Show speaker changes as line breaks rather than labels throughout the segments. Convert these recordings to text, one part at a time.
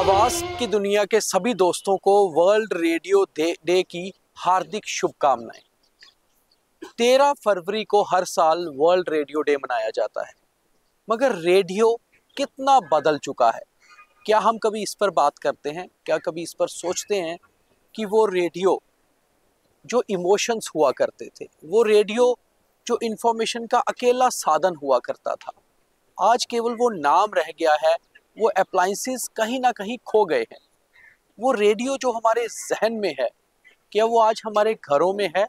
आवाज की दुनिया के सभी दोस्तों को वर्ल्ड रेडियो डे की हार्दिक शुभकामनाएं। 13 फरवरी को हर साल वर्ल्ड रेडियो डे मनाया जाता है, मगर रेडियो कितना बदल चुका है, क्या हम कभी इस पर बात करते हैं? क्या कभी इस पर सोचते हैं कि वो रेडियो जो इमोशंस हुआ करते थे, वो रेडियो जो इंफॉर्मेशन का अकेला साधन हुआ करता था, आज केवल वो नाम रह गया है, वो अप्लायंसेस कहीं ना कहीं खो गए हैं। वो रेडियो जो हमारे जहन में है, क्या वो आज हमारे घरों में है?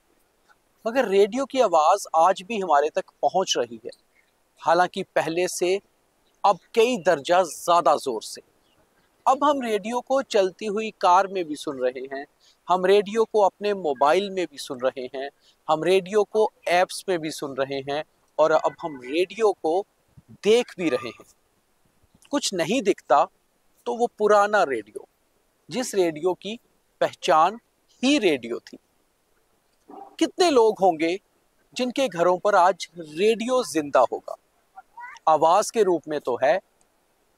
मगर रेडियो की आवाज़ आज भी हमारे तक पहुंच रही है, हालांकि पहले से अब कई दर्जा ज़्यादा ज़ोर से। अब हम रेडियो को चलती हुई कार में भी सुन रहे हैं, हम रेडियो को अपने मोबाइल में भी सुन रहे हैं, हम रेडियो को ऐप्स में भी सुन रहे हैं, और अब हम रेडियो को देख भी रहे हैं। कुछ नहीं दिखता तो वो पुराना रेडियो, जिस रेडियो की पहचान ही रेडियो थी। कितने लोग होंगे जिनके घरों पर आज रेडियो जिंदा होगा? आवाज के रूप में तो है,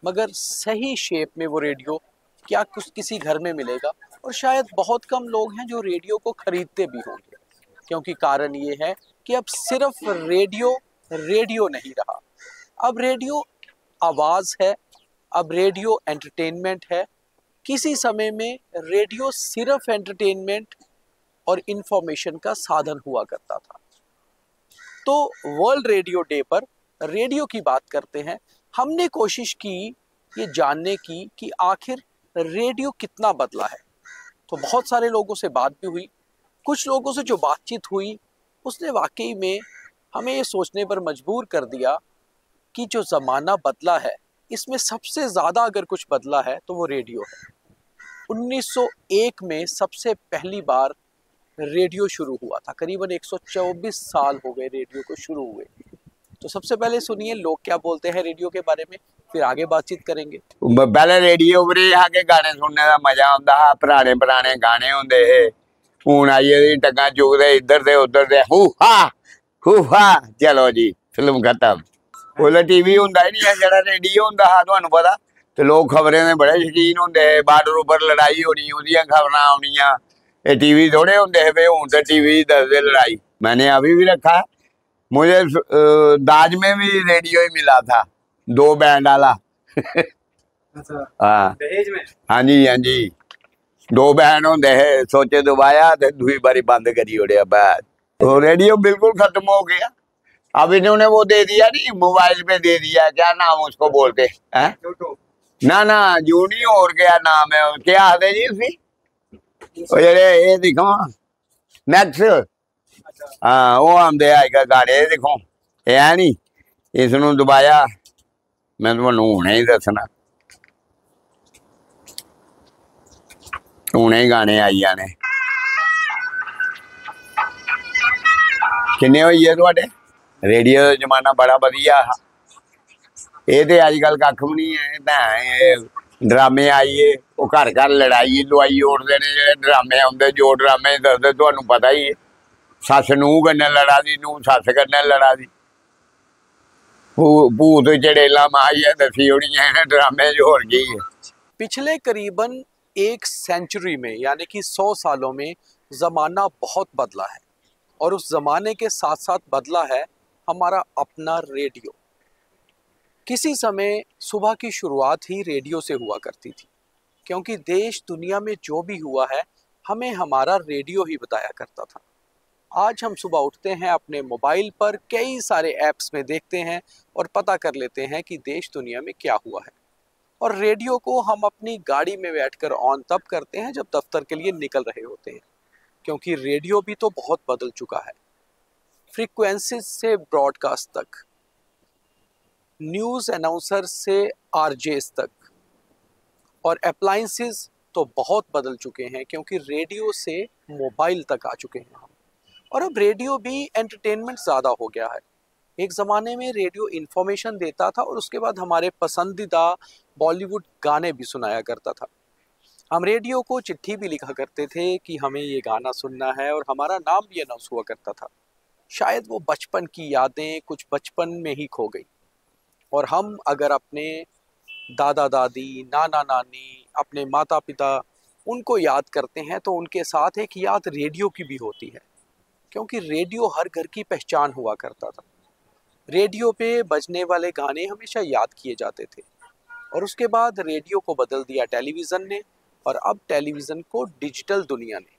मगर सही शेप में वो रेडियो क्या कुछ किसी घर में मिलेगा? और शायद बहुत कम लोग हैं जो रेडियो को खरीदते भी होंगे, क्योंकि कारण ये है कि अब सिर्फ रेडियो रेडियो नहीं रहा। अब रेडियो आवाज है, अब रेडियो एंटरटेनमेंट है। किसी समय में रेडियो सिर्फ एंटरटेनमेंट और इंफॉर्मेशन का साधन हुआ करता था। तो वर्ल्ड रेडियो डे पर रेडियो की बात करते हैं। हमने कोशिश की ये जानने की कि आखिर रेडियो कितना बदला है। तो बहुत सारे लोगों से बात भी हुई। कुछ लोगों से जो बातचीत हुई उसने वाकई में हमें ये सोचने पर मजबूर कर दिया कि जो ज़माना बदला है, इसमें सबसे ज़्यादा अगर कुछ बदला है तो वो रेडियो है। 1901 में सबसे पहली बार रेडियो शुरू हुआ था। करीबन 124 साल हो गए रेडियो को शुरू हुए। तो सबसे पहले सुनिए लोग क्या बोलते हैं रेडियो के बारे में, फिर आगे बातचीत करेंगे।
पहले रेडियो पर ही आके गाने सुनने का मजा आता, पुराने पुराने गाने होंगे। हूं आइए टगा चुकते इधर से उधर से, हू हा चलो जी फिल्म खत्म। बोले टीवी होंदा ही नहीं है, जरा रेडियो होंदा हा तुहानू पता। तो लोग खबरें में बड़े शकीन होंगे, बार्डर उपर लड़ाई होनी, उहदियां खबरां आउणियां। ये टीवी थोड़े होंगे है, हूं तो टीवी दसदे लड़ाई। मैंने अभी भी रखा है। मुझे दाज में भी रेडियो ही मिला था, 2 बैंड वाला। हाँ
दहेज में?
हाँ जी हाँ जी, 2 बैंड होंगे है, सोचे दबाया तो दूसरी बारी बंद करी ओड़िया बस। तो रेडियो बिल्कुल खत्म हो गया। अब इन्होंने वो दे दिया नहीं, मोबाइल पे दे दिया, क्या नाम उसको बोलते हैं? ना ना जूनी और क्या नाम है, क्या आते जी उसी ये दिखो मैक्स। हाँ वो आंदे आएगा गाने, देखो ये है नी, इसनू दबाया, मैं तुहानू हुणे ही दसना, हुणे ही गाने आई जाने। किन्ने होइए तुहाडे? रेडियो का जमाना बड़ा वधिया हा। ये तो अजकल कख भी नहीं है। ड्रामे आइए, वो घर घर लड़ाई लुआई ओढ़ते ने, जो ड्रामे आते, जो ड्रामे दसदे तुहानू पता ही है। सस नूंह कन्नै लड़ा दी, नूंह सस कन्नै लड़ा दी, भूत चड़ेला मारिया दसी ओड़ियां ड्रामे जो होर की है।
पिछले करीबन 1 सेंचुरी में, यानी कि 100 सालों में ज़माना बहुत बदला है, और उस ज़माने के साथ साथ बदला है हमारा अपना रेडियो। किसी समय सुबह की शुरुआत ही रेडियो से हुआ करती थी, क्योंकि देश दुनिया में जो भी हुआ है हमें हमारा रेडियो ही बताया करता था। आज हम सुबह उठते हैं, अपने मोबाइल पर कई सारे ऐप्स में देखते हैं और पता कर लेते हैं कि देश दुनिया में क्या हुआ है। और रेडियो को हम अपनी गाड़ी में बैठकर ऑन तब करते हैं जब दफ्तर के लिए निकल रहे होते हैं, क्योंकि रेडियो भी तो बहुत बदल चुका है। फ्रीक्वेंसी से ब्रॉडकास्ट तक, न्यूज़ अनाउंसर से आरजेस तक, और अप्लायंसेस तो बहुत बदल चुके हैं, क्योंकि रेडियो से मोबाइल तक आ चुके हैं हम। और अब रेडियो भी एंटरटेनमेंट ज़्यादा हो गया है। एक ज़माने में रेडियो इन्फॉर्मेशन देता था और उसके बाद हमारे पसंदीदा बॉलीवुड गाने भी सुनाया करता था। हम रेडियो को चिट्ठी भी लिखा करते थे कि हमें ये गाना सुनना है, और हमारा नाम भी अनाउंस हुआ करता था। शायद वो बचपन की यादें कुछ बचपन में ही खो गई, और हम अगर अपने दादा दादी, नाना नानी, अपने माता पिता, उनको याद करते हैं तो उनके साथ एक याद रेडियो की भी होती है, क्योंकि रेडियो हर घर की पहचान हुआ करता था। रेडियो पे बजने वाले गाने हमेशा याद किए जाते थे। और उसके बाद रेडियो को बदल दिया टेलीविज़न ने, और अब टेलीविज़न को डिजिटल दुनिया ने।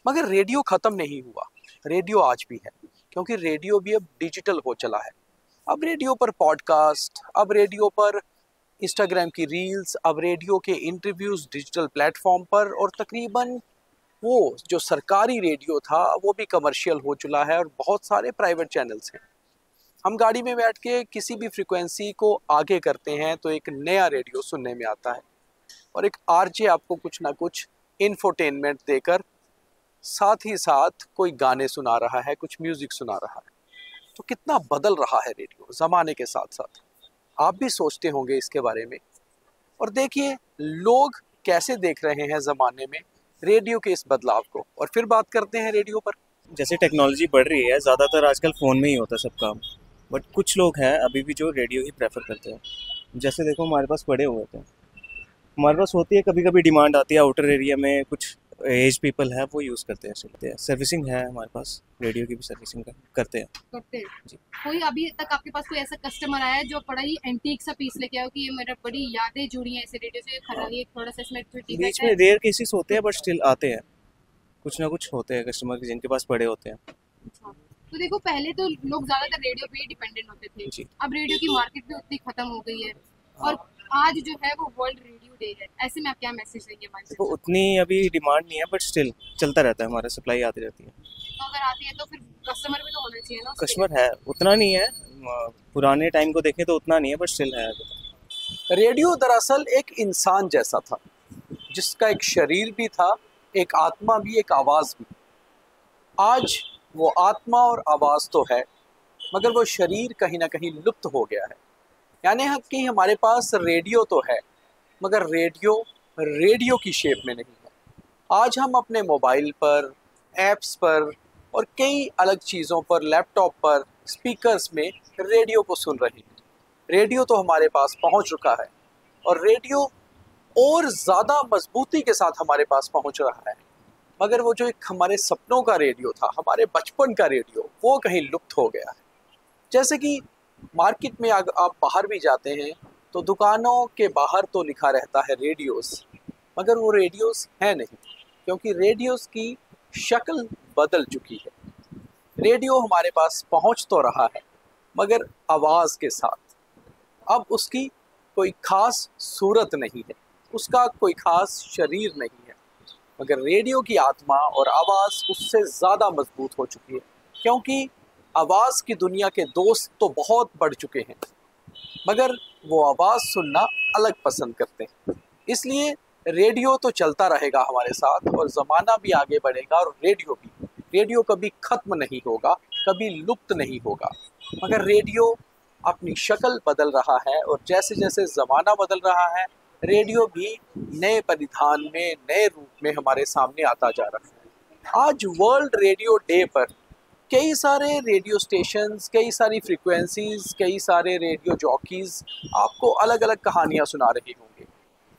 मगर रेडियो ख़त्म नहीं हुआ, रेडियो आज भी है, क्योंकि रेडियो भी अब डिजिटल हो चला है। अब रेडियो पर पॉडकास्ट, अब रेडियो पर इंस्टाग्राम की रील्स, अब रेडियो के इंटरव्यूज़ डिजिटल प्लेटफॉर्म पर, और तकरीबन वो जो सरकारी रेडियो था वो भी कमर्शियल हो चुका है और बहुत सारे प्राइवेट चैनल्स हैं। हम गाड़ी में बैठ के किसी भी फ्रिक्वेंसी को आगे करते हैं तो एक नया रेडियो सुनने में आता है, और एक आरजे आपको कुछ ना कुछ इंफोटेनमेंट देकर साथ ही साथ कोई गाने सुना रहा है, कुछ म्यूजिक सुना रहा है। तो कितना बदल रहा है रेडियो ज़माने के साथ साथ, आप भी सोचते होंगे इसके बारे में। और देखिए लोग कैसे देख रहे हैं ज़माने में रेडियो के इस बदलाव को। और फिर बात करते हैं रेडियो पर।
जैसे टेक्नोलॉजी बढ़ रही है, ज़्यादातर आजकल फ़ोन में ही होता है सब काम, बट कुछ लोग हैं अभी भी जो रेडियो ही प्रेफर करते हैं। जैसे देखो हमारे पास पड़े हुए थे, हमारे पास होती है, कभी कभी डिमांड आती है आउटर एरिया में, कुछ एज पीपल है वो यूज़ करते हैं। सर्विसिंग है हमारे पास, रेडियो की भी सर्विसिंग करते हैं।
जी। कोई अभी तक आपके पास कोई ऐसा कस्टमर आया है जो बड़ा ही एंटीक सा पीस लेके आया कि ये मेरा बड़ी यादें जुड़ी हैं ऐसे रेडियो से, खराबी थोड़ा सा इसमें
बीच में रेयर केसेस होते हैं, बट स्टिल आते हैं, कुछ ना कुछ होते हैं कस्टमर जिनके पास पड़े होते हैं।
अच्छा। तो देखो पहले तो लोग ज्यादातर रेडियो पे ही डिपेंडेंट होते थे
जी।
अब रेडियो की मार्केट भी उतनी खत्म हो गई है, और आज जो है वो वर्ल्ड रेडियो डे है। ऐसे में आप क्या मैसेज देंगे हमारे
देखो उतनी अभी डिमांड नहीं है, बट स्टिल चलता रहता है, हमारा सप्लाई आती रहती है।
तो अगर आती है तो फिर कस्टमर भी तो होना चाहिए ना उसके
कस्टमर है, उतना नहीं है, पुराने टाइम को देखें तो उतना नहीं है, बट स्टिल है।
रेडियो दरअसल एक इंसान जैसा था, जिसका एक शरीर भी था, एक आत्मा भी, एक आवाज़ भी। आज वो आत्मा और आवाज़ तो है, मगर वो शरीर कहीं ना कहीं लुप्त हो गया है। यानी कि हमारे पास रेडियो तो है, मगर रेडियो रेडियो की शेप में नहीं है। आज हम अपने मोबाइल पर, ऐप्स पर और कई अलग चीज़ों पर, लैपटॉप पर, स्पीकर्स में रेडियो को सुन रहे हैं। रेडियो तो हमारे पास पहुंच चुका है, और रेडियो और ज़्यादा मजबूती के साथ हमारे पास पहुंच रहा है। मगर वो जो एक हमारे सपनों का रेडियो था, हमारे बचपन का रेडियो, वो कहीं लुप्त हो गया है। जैसे कि मार्केट में आप बाहर भी जाते हैं तो दुकानों के बाहर तो लिखा रहता है रेडियोस, मगर वो रेडियोस है नहीं, क्योंकि रेडियोस की शक्ल बदल चुकी है। रेडियो हमारे पास पहुंच तो रहा है, मगर आवाज़ के साथ। अब उसकी कोई खास सूरत नहीं है, उसका कोई खास शरीर नहीं है, मगर रेडियो की आत्मा और आवाज़ उससे ज़्यादा मजबूत हो चुकी है, क्योंकि आवाज़ की दुनिया के दोस्त तो बहुत बढ़ चुके हैं, मगर वो आवाज़ सुनना अलग पसंद करते हैं। इसलिए रेडियो तो चलता रहेगा हमारे साथ, और ज़माना भी आगे बढ़ेगा, और रेडियो कभी ख़त्म नहीं होगा, कभी लुप्त नहीं होगा। मगर रेडियो अपनी शक्ल बदल रहा है, और जैसे जैसे ज़माना बदल रहा है, रेडियो भी नए परिधान में, नए रूप में हमारे सामने आता जा रहा है। आज वर्ल्ड रेडियो डे पर कई सारे रेडियो स्टेशंस, कई सारी फ्रीक्वेंसीज़, कई सारे रेडियो जॉकीज़ आपको अलग अलग कहानियाँ सुना रहे होंगे।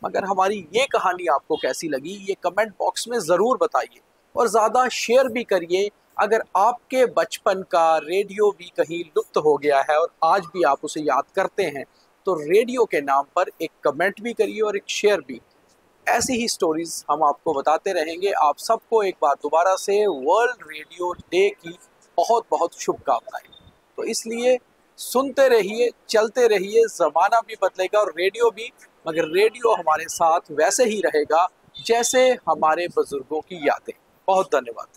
मगर हमारी ये कहानी आपको कैसी लगी, ये कमेंट बॉक्स में ज़रूर बताइए, और ज़्यादा शेयर भी करिए। अगर आपके बचपन का रेडियो भी कहीं लुप्त हो गया है और आज भी आप उसे याद करते हैं, तो रेडियो के नाम पर एक कमेंट भी करिए और एक शेयर भी। ऐसी ही स्टोरीज़ हम आपको बताते रहेंगे। आप सबको एक बार दोबारा से वर्ल्ड रेडियो डे की बहुत बहुत शुभकामनाएं। तो इसलिए सुनते रहिए, चलते रहिए, ज़माना भी बदलेगा और रेडियो भी, मगर रेडियो हमारे साथ वैसे ही रहेगा जैसे हमारे बुजुर्गों की यादें। बहुत धन्यवाद।